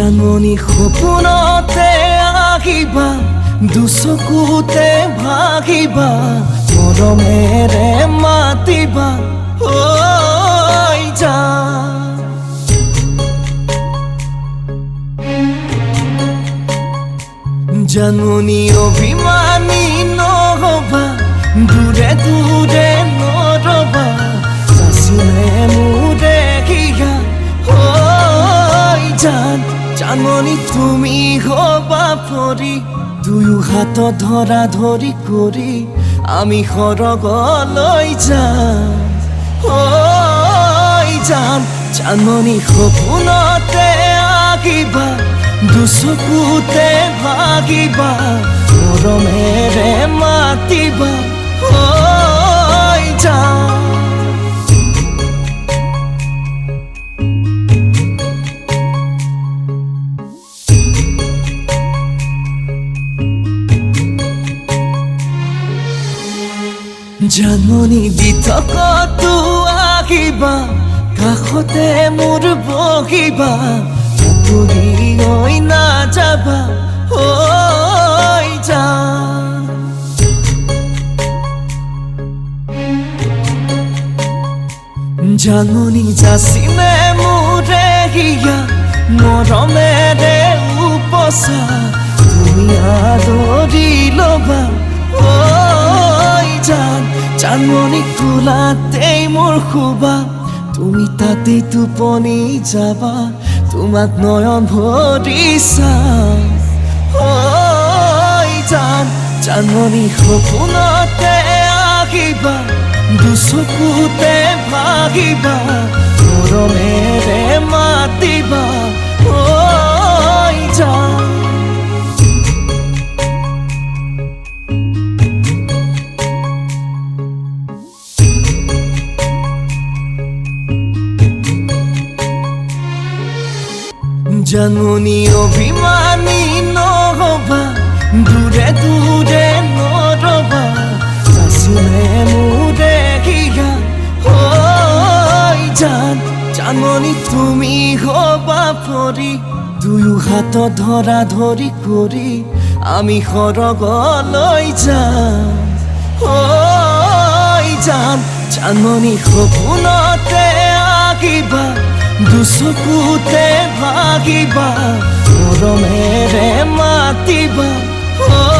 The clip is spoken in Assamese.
জাননী সপোনতে আহিবা দুচকুতে ভাগিবা মৰমেৰে মাতিবা ঐ জান জাননী অভিমানী নহবা দূৰে দূৰে নৰবা চাচিলে মোৰে কিয়া ঐ জান জাননী তুমি হবা পৰি দুয়ো হাত ধৰা ধৰি কৰি আমি সৰগলৈ যাম ঐ জান জাননী সপোনতে আহিবা দুচকুতে ভাগিবা মৰমেৰে মাতিবা ঐ জান জাননী বিতকতো আহিবা কাষতে মোৰ বহিবা আঁতৰি গৈ নাযাবা ঐ জান জাননী যাচিলে মোৰে হিয়া মৰমেৰে উপচা তুমি আদৰি ল'বা ঐ জান জাননী কোলাতেই মোৰ শুবা তুমি তাতেই টোপনি যাবা তোমাক নয়ন ভৰি চাম ঐ জান জাননী সপোনতে আহিবা দুচকুতে ভাগিবা মৰমেৰে মাতিবা ঐ জান জাননী অভিমানী নহবা দূৰে দূৰে নৰবা চাচিলে মোৰে কিয়া ঐ জান জাননী তুমি হবা পৰি দুয়ো হাত ধৰা ধৰি কৰি আমি সৰগলৈ যাম ঐ জান জাননী সপোনতে আহিবা দুচকুতে ভাগিবা মৰমেৰে মাতিবা ঐ